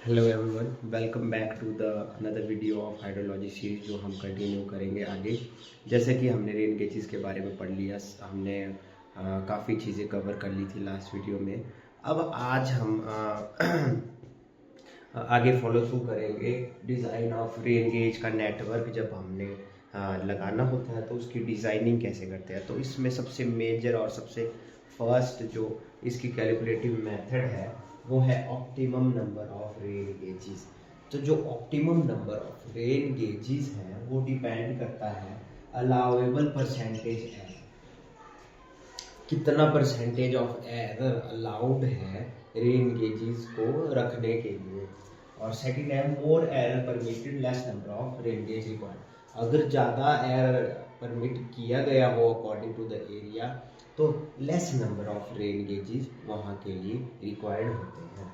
Hello everyone, welcome back to the another video of hydrology series जो हम continue करेंगे आगे। जैसे कि हमने रेन गेजेस के बारे में पढ़ लिया, हमने काफ़ी चीज़ें कवर कर ली थी लास्ट वीडियो में। अब आज हम आगे फॉलो थ्रू करेंगे डिज़ाइन ऑफ रेन गेज का नेटवर्क। जब हमने लगाना होता है तो उसकी डिज़ाइनिंग कैसे करते हैं, तो इसमें सबसे मेजर और सबसे फर्स्ट जो इसकी कैलकुलेटिव मेथड है वो है optimum number of rain gauges. तो जो optimum number of rain gauges है वो डिपेंड करता है अलाउेबल परसेंटेज एरर, कितना परसेंटेज ऑफ एरर अलाउड है रेन गेजेस को रखने के लिए। और सेकंड है more error permitted less number of rain gauge required. अगर ज़्यादा एरर परमिट किया गया हो अकॉर्डिंग टू द एरिया तो less number of rain gauges वहाँ के लिए रिक्वायर्ड होते हैं।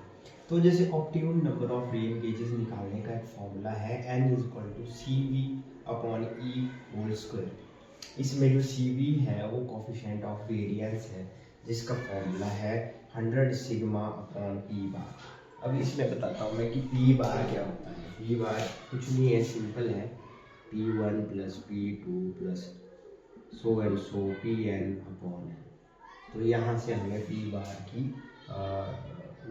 तो जैसे optimum number of rain gauges निकालने का एक फॉर्मूला है n is equal to CV upon E whole square. इसमें जो CV है वो कोफिशिएंट ऑफ वेरिएंस है जिसका फॉर्मूला है 100 सिग्मा अपॉन P बार। अब इसमें बताता हूँ मैं कि P बार क्या होता है। P बार कुछ नहीं है, सिंपल है, P1 plus P2 plus so and so Pn upon. तो यहाँ से हमें P बार की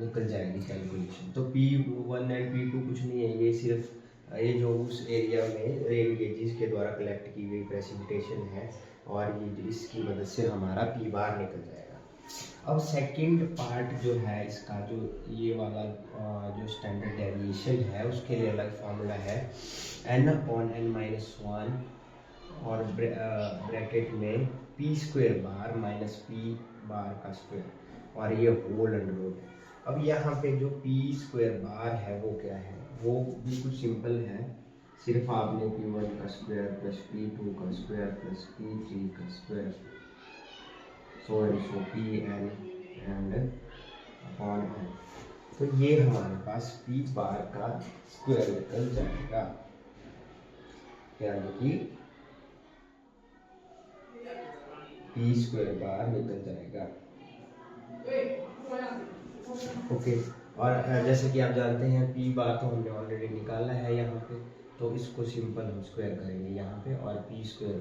निकल जाएगी कैलकुलेशन। तो P1 एंड P2 कुछ नहीं है, ये सिर्फ ये जो उस एरिया में रेन गेजेस के द्वारा कलेक्ट की गई प्रेसिपिटेशन है और ये इसकी मदद से हमारा P बार निकल जाएगा। अब सेकंड पार्ट जो है इसका, जो ये वाला जो स्टैंडर्ड डेविएशन है उसके लिए अलग फार्मूला है n अपॉन n माइनस 1 और ब्रैकेट में P square bar minus P बार का स्क्वायर और ये होल अंडर रूट है। अब यहाँ पे जो P स्क्वायर बार है वो क्या है, वो बिल्कुल सिंपल है, सिर्फ आपने P1 का स्क्वायर प्लस P2 का स्क्वायर प्लस P3 का square so and so Pn and upon n। तो ये हमारे पास P बार का स्क्वायर निकल जाएगा, यानी कि P स्क्वायर बार निकल जाएगा। ओके और जैसे कि आप जानते हैं P बार तो हमने ऑलरेडी निकाला है यहाँ पे, तो इसको सिंपल हम स्क्वायर करेंगे यहाँ पे और P स्क्वायर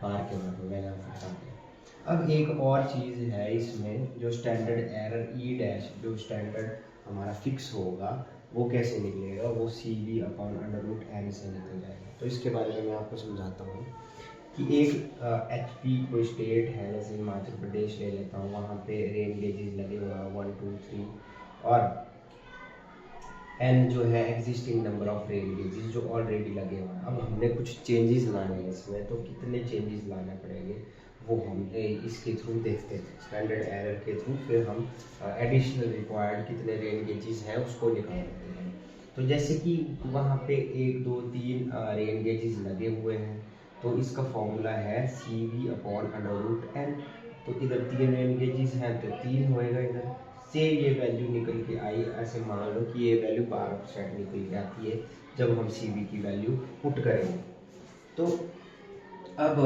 बार के बारे में यहाँ पे बताते हैं। अब एक और चीज़ है इसमें, जो स्टैंडर्ड एरर E डैश जो स्टैंडर्ड हमारा फिक्स होगा वो कैसे निकलेगा, वो CV upon under root n से निकल जाएगा। तो इसके बारे में मैं आपको समझाता हूँ कि एक HP कोई स्टेट है, जैसे हिमाचल प्रदेश ले लेता हूँ, वहाँ पे रेन गेजेस लगे हुए हैं 1 2 3 और n जो है existing number of rain gauges जो ऑलरेडी लगे हुए हैं। अब हमने कुछ चेंजेस लाने हैं इसमें, तो कितने चेंजेस लाने पड़ेंगे वो हम इसके थ्रू देखते हैं, स्टैंडर्ड एरर के थ्रू। फिर हम एडिशनल रिक्वायर्ड कितने रेन गेजेस हैं उसको निकालते हैं। तो जैसे कि वहाँ पे 1 2 3 रेन गेजेस लगे हुए हैं, तो इसका फॉर्मूला है CV upon under root n। तो इधर 3 रेन गेजेस हैं तो 3 होएगा, इधर से ये वैल्यू निकल के आई। ऐसे मान लो कि ये वैल्यू 12% निकल के आती है जब हम CV की वैल्यू पुट करेंगे। तो अब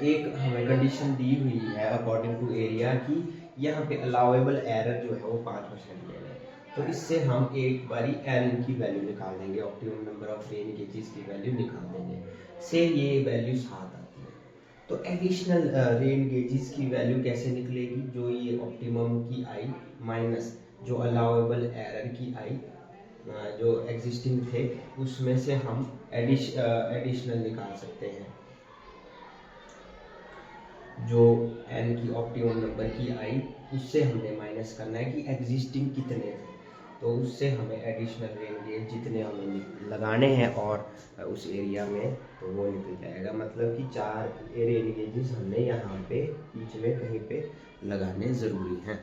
एक हमें कंडीशन दी हुई है अकॉर्डिंग टू एरिया की, यहाँ पे अलाउेबल एरर जो है वो 5% ले लें। तो इससे हम एक बारी n की वैल्यू निकाल देंगे, optimum number of rain gauges की वैल्यू निकाल देंगे, से ये वैल्यू 7 आती है। तो एडिशनल रेन गेजेस की वैल्यू कैसे निकलेगी, जो ये ऑप्टिमम की आई माइनस जो अलाउेबल एरर की आई, जो एग्जिस्टिंग थे उसमें से हम एडिशनल निकाल सकते हैं। जो n की ऑप्टिमम नंबर की आई उससे हमने माइनस करना है कि एग्जिस्टिंग कितने थे, तो उससे हमें एडिशनल रेन गेज जितने हमें लगाने हैं और उस एरिया में तो वो निकल जाएगा। मतलब कि 4 रेन गेजेस हमने यहाँ पे बीच में कहीं पे लगाने ज़रूरी हैं।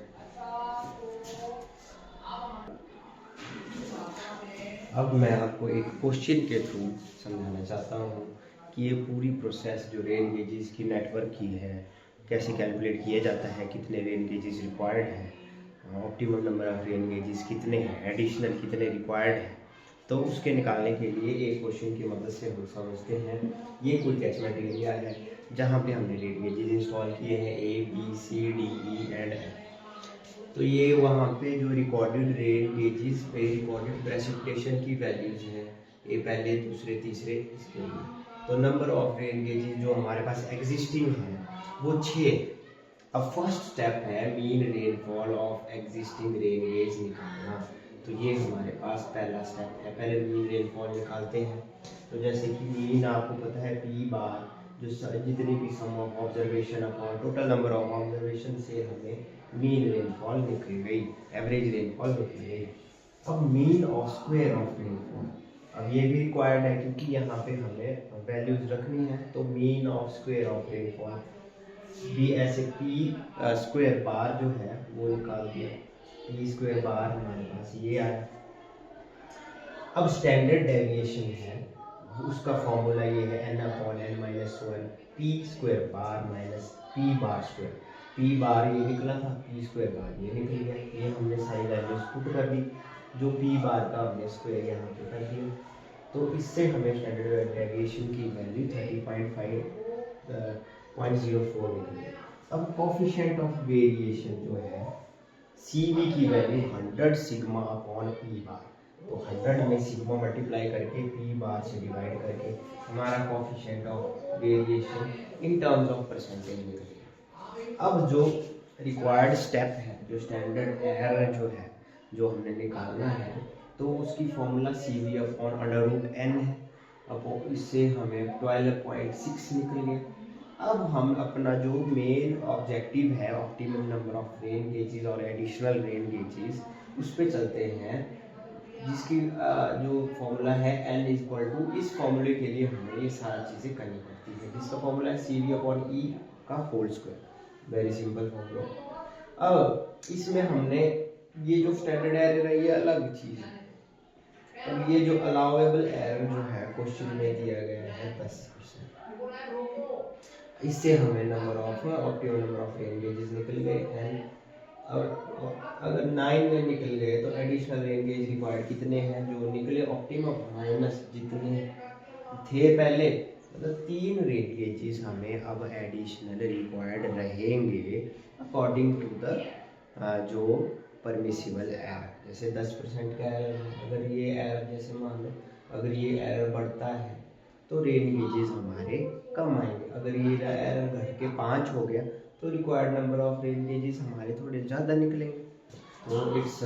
अब मैं आपको एक क्वेश्चन के थ्रू समझाना चाहता हूँ कि ये पूरी प्रोसेस जो रेन गेजेस की नेटवर्क की है कैसे कैलकुलेट किया जाता है, कितने रेन गेजेस रिक्वायर्ड है, optimum number of rain gauges कितने हैं, एडिशनल कितने रिक्वायर्ड है। तो उसके निकालने के लिए एक क्वेश्चन की मदद से हम समझते हैं। ये कोई कैचमेंट एरिया है जहाँ पे हमने रेन गेजेस इंस्टॉल किए हैं A B C D E and F। तो ये वहाँ पे जो रिकॉर्डेड रेन गेजेस पे रिकॉर्डेड प्रेसिपिटेशन की वैल्यूज हैं, ये पहले, दूसरे, तीसरे, इसके लिए। तो नंबर ऑफ रेन गेजेस जो हमारे पास एग्जिस्टिंग है वो 6। अब फर्स्ट स्टेप है mean rainfall of existing rain gauge निकालना। तो ये हमारे पास पहला स्टेप है, पहले मीन रेनफॉल निकालते हैं। तो जैसे कि मीन आपको पता है पी बार, जो जितनी भी sum of observation upon total number of observation से हमें मीन रेनफॉल निकल गई, एवरेज रेनफॉल निकल गई। अब mean of square of rainfall, अब ये भी रिक्वायर्ड है क्योंकि यहाँ पे हमें वैल्यूज रखनी है। तो mean of square of rainfall भी ऐसे पी स्क्वायर बार जो है वो निकाल दिया, पी स्क्वायर बार हमारे पास ये आया। अब स्टैंडर्ड डेविएशन है, उसका फॉर्मूला ये है n upon n minus 1 P square bar minus P bar square. P बार ये निकला था, पी स्क्वायर बार ये निकल गया। ये हमने सारी वैल्यूज पुट कर दी, जो पी बार का हमने स्क्वायर यहाँ पे कर दिया। तो इससे हमें स्टैंडर्ड डेविएशन की वैल्यू 30.04 निकली। अब कोफिशिएंट ऑफ वेरिएशन जो है CV की वैल्यू 100 सिग्मा अपॉन पी बार। तो 100 में सिग्मा मल्टीप्लाई करके पी बार से डिवाइड करके हमारा coefficient of variation in terms of percentage निकल गया। अब जो रिक्वायर्ड स्टेप है, जो स्टैंडर्ड एरर जो है, जो हमने निकालना है, तो उसकी फॉर्मूला CV अपॉन √n है। अब इससे हमें 12.6 निकल गया। अब हम अपना जो मेन ऑब्जेक्टिव है, optimum number of rain gauges और एडिशनल रेन गेजेस, उस पे चलते हैं, जिसकी जो फॉर्मूला है n इक्वल टू, इस फॉर्मूले के लिए हमें ये सारी चीज़ें करनी पड़ती है, जिसका फॉर्मूला है CV अपॉन E का whole square. Very simple formula. अब इसमें हमने ये जो स्टैंडर्ड एरर है ये अलग चीज़ है। अब ये जो अलाउेबल एरर जो है क्वेश्चन में दिया गया है 10%, इससे हमें number of optimum number of rain gauges निकल गए हैं। और अगर 9 में निकल गए तो एडिशनल रेन गेज रिक्वायर्ड कितने हैं, जो निकले ऑप्टिमम माइनस जितने थे पहले, मतलब 3 रेन गेजेस हमें अब एडिशनल रिक्वायर्ड रहेंगे अकॉर्डिंग टू द जो परमिसिबल एरर। जैसे 10% का एरर है, अगर ये एरर जैसे मान लो अगर ये एरर बढ़ता है तो रेन गेजेस हमारे कम आएंगे। अगर ये एरर घट के 5 हो गया तो required number of rain gauges हमारे थोड़े ज़्यादा निकलेंगे। तो it's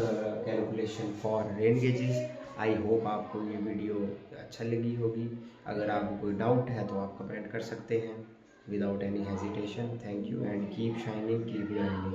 calculation for rain gauges. I hope आपको ये वीडियो अच्छा लगी होगी। अगर आपको कोई डाउट है तो आप कमेंट कर सकते हैं without any hesitation. Thank you and keep shining, keep learning.